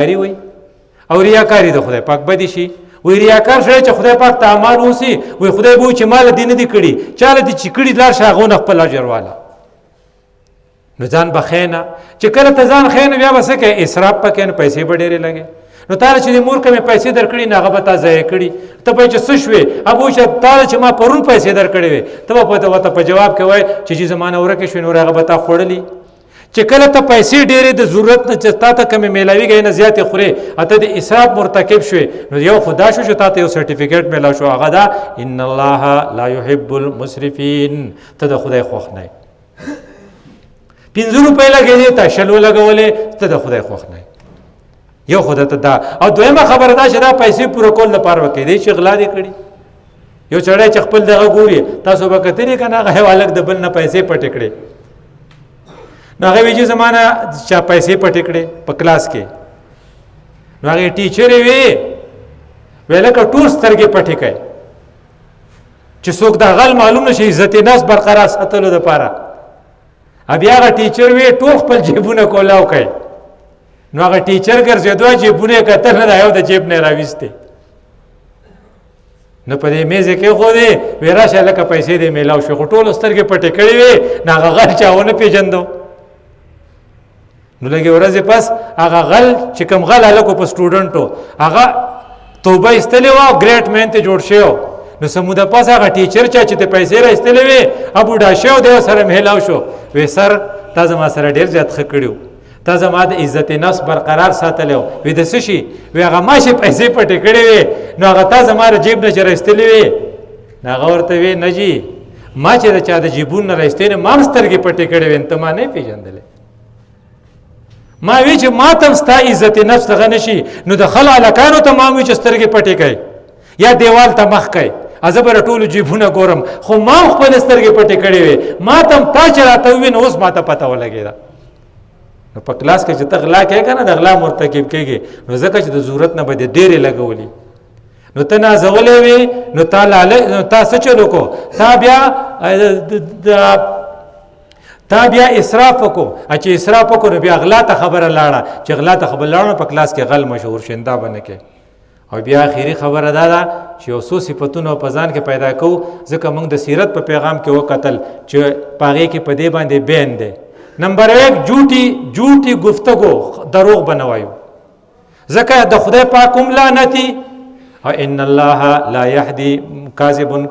وي او ریاکاری د خدای پاک بدی شي وی ریاکار سره چې خدای پاک ته اعمال وسی وی خدای به چې مال دین دي کړي چاله دي چې کړي لار شاغونه خپل اجر والا نو ځان بخینه چې کله ته ځان خینه بیا وسه کې اسراف پکې نه پیسې ډېرې لګي نو تعالی چې مور کمه پیسې درکړي نه هغه به تا ضایع کړي ته به چې څه شوې ابو چې تعالی چې ما پرون پیسې درکړې وي ته به په جواب کې وای چې زمانه ورکه شوې نو هغه به تا خوړلې چې کله ته پیسې ډېرې د ضرورت نه چې تا ته کمې میلاویږي نه زیاتې خورې اته د اسراف مرتکب شوې نو یو خدا شو چې تا ته یو سرټیفیکیټ میلاو شو هغه دا ان الله لا يحب المسرفين ته د خدای خوښ نه 50 روپۍ لګېدې ته شلو لګولې ته د خدای خوښ نه یو خدای ته دا او دویمه خبره دا چې دا پیسې پوره کول لپاره وکړي دی چې غلا دې کړي یو چړی چې خپل دغه ګوري تاسو به کتلی کنه هغه حواله د بل نه پیسې پټ کړي نو هغه ویجه زمانہ چا پیسې پټ کړي په کلاس کې نو هغه ټیچر وی ویلکه ټول سترګې پټ کړي چې څوک دا غل معلوم نشي عزت نفس برقرار ساتلو لپاره بیا هغه ټیچر وی ټول خپل جیبونه کولاو کوي نو هغه ټیچر ګرځېدو جیبونه کتل نه یو د جیب نه راويسته نو په دې میزه کې خو دې وراشه لکه پیسې دې میلاو شو ټول سترګې پټې کړې وي نه هغه غل چاونه پیژندو نو لګي ورځې پس هغه غل چې کوم غل هلکو په سټوډنټو هغه توبه استلې و ګریټ مین ته جوړ شو نو سموده پس هغه ټیچر چې ته پیسې را استلې وي ابو ډا شو دې سره میلاو شو وې سر تاسو ما سره ډیر زیات ښه کړیو تا زما د عزت نفس برقرار ساتلو وې د څه شي وې هغه ماشه پیسې پټې کړې وې نو هغه تا زما جیب نه چرستلې وې هغه ورته وې نه جی ما چې د چا د جیبون نه راستې نه ما سترګې پټې کړې وې ته ما نه پیژندلې ما وی چې ما تم ستا عزت نفس دغه نشي نو د خل الکانو ته ما وی چې سترګې پټې کړي یا دیوال ته مخ کړي ازبر ټولو جیبونه ګورم خو ما خپل سترګې پټې کړې وې ما تم تا چراته وې نو اوس ما ته پته ولګېده نو په کلاس کې چې ته غلا کوې کنه د غلا مرتکب کېږي نو ځکه چې د ضرورت نه به دې ډېرې لګولي نو ته نازولې وې نو تا څه چلو کو تا بیا اسراف وکړو چې اسراف وکړو بیا غلا ته خبره لاړه چې غلا ته خبره لاړه په کلاس کې غل مشهور شیندا بنه کې او بیا اخیری خبره دا چې اوسو صفاتونه په ځان کې پیدا کوو ځکه موږ د سیرت په پیغام کې وکتل چې پاغه کې په دې باندې بین دی نمبر 1 جھوٹی گفتگو دروغ بنوایو ځکه د خدای پاک کوم لعنتی او ان الله لا يهدي کاذب